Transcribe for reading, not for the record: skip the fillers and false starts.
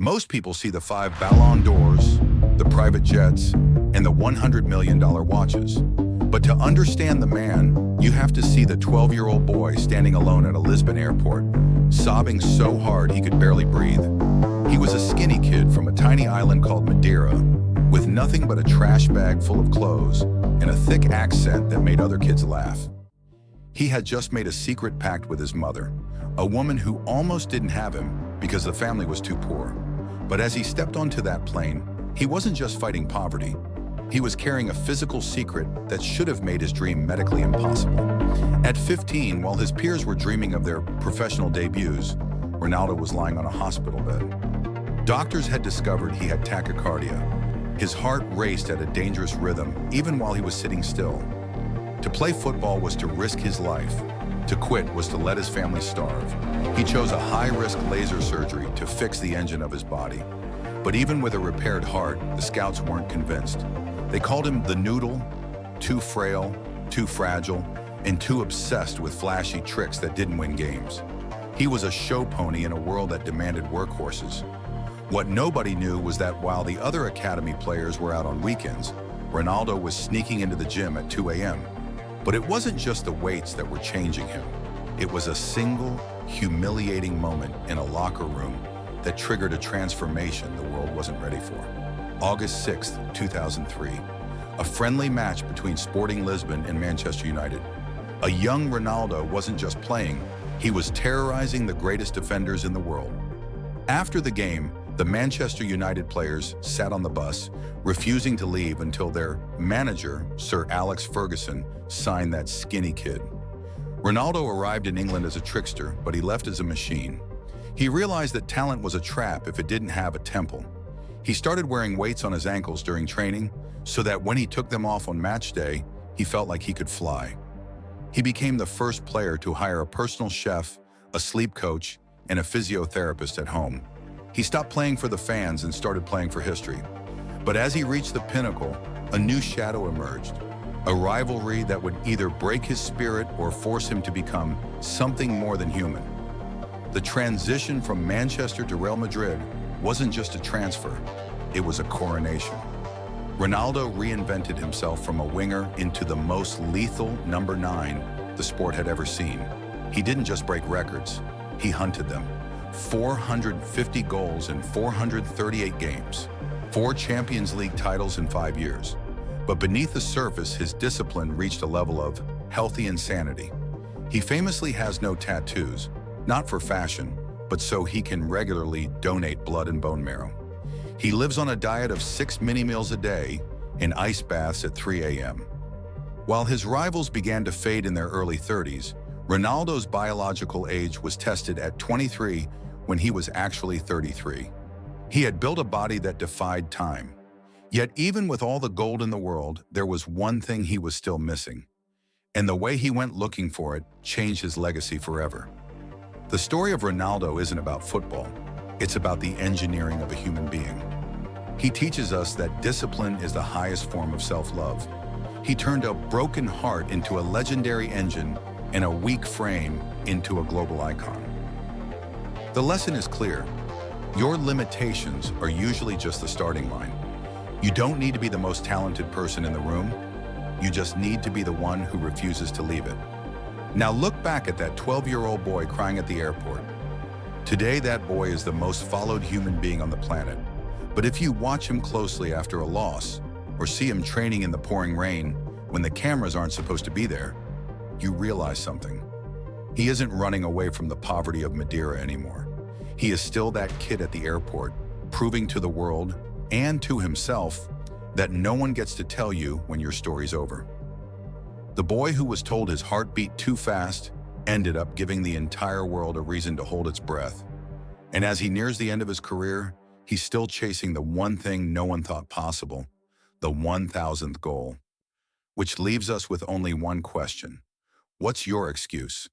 Most people see the 5 Ballon d'Ors, the private jets, and the $100 million watches. But to understand the man, you have to see the 12-year-old boy standing alone at a Lisbon airport, sobbing so hard he could barely breathe. He was a skinny kid from a tiny island called Madeira, with nothing but a trash bag full of clothes and a thick accent that made other kids laugh. He had just made a secret pact with his mother, a woman who almost didn't have him because the family was too poor. But as he stepped onto that plane, he wasn't just fighting poverty. He was carrying a physical secret that should have made his dream medically impossible. At 15, while his peers were dreaming of their professional debuts, Ronaldo was lying on a hospital bed. Doctors had discovered he had tachycardia. His heart raced at a dangerous rhythm, even while he was sitting still. To play football was to risk his life. To quit was to let his family starve. He chose a high-risk laser surgery to fix the engine of his body. But even with a repaired heart, the scouts weren't convinced. They called him the noodle, too frail, too fragile, and too obsessed with flashy tricks that didn't win games. He was a show pony in a world that demanded workhorses. What nobody knew was that while the other academy players were out on weekends, Ronaldo was sneaking into the gym at 2 a.m. But it wasn't just the weights that were changing him. It was a single, humiliating moment in a locker room that triggered a transformation the world wasn't ready for. August 6, 2003, a friendly match between Sporting Lisbon and Manchester United. A young Ronaldo wasn't just playing, he was terrorizing the greatest defenders in the world. After the game, the Manchester United players sat on the bus, refusing to leave until their manager, Sir Alex Ferguson, signed that skinny kid. Ronaldo arrived in England as a trickster, but he left as a machine. He realized that talent was a trap if it didn't have a temple. He started wearing weights on his ankles during training so that when he took them off on match day, he felt like he could fly. He became the first player to hire a personal chef, a sleep coach, and a physiotherapist at home. He stopped playing for the fans and started playing for history. But as he reached the pinnacle, a new shadow emerged. A rivalry that would either break his spirit or force him to become something more than human. The transition from Manchester to Real Madrid wasn't just a transfer, it was a coronation. Ronaldo reinvented himself from a winger into the most lethal number 9 the sport had ever seen. He didn't just break records, he hunted them. 450 goals in 438 games, 4 Champions League titles in 5 years. But beneath the surface, his discipline reached a level of healthy insanity. He famously has no tattoos, not for fashion, but so he can regularly donate blood and bone marrow. He lives on a diet of 6 mini meals a day and ice baths at 3 a.m. While his rivals began to fade in their early 30s, Ronaldo's biological age was tested at 23 when he was actually 33. He had built a body that defied time. Yet even with all the gold in the world, there was one thing he was still missing. And the way he went looking for it changed his legacy forever. The story of Ronaldo isn't about football. It's about the engineering of a human being. He teaches us that discipline is the highest form of self-love. He turned a broken heart into a legendary engine and a weak frame into a global icon. The lesson is clear. Your limitations are usually just the starting line. You don't need to be the most talented person in the room. You just need to be the one who refuses to leave it. Now look back at that 12-year-old boy crying at the airport. Today, that boy is the most followed human being on the planet. But if you watch him closely after a loss, or see him training in the pouring rain when the cameras aren't supposed to be there, you realize something. He isn't running away from the poverty of Madeira anymore. He is still that kid at the airport, proving to the world and to himself that no one gets to tell you when your story's over. The boy who was told his heart beat too fast ended up giving the entire world a reason to hold its breath. And as he nears the end of his career, he's still chasing the one thing no one thought possible, the 1,000th goal. Which leaves us with only one question. What's your excuse?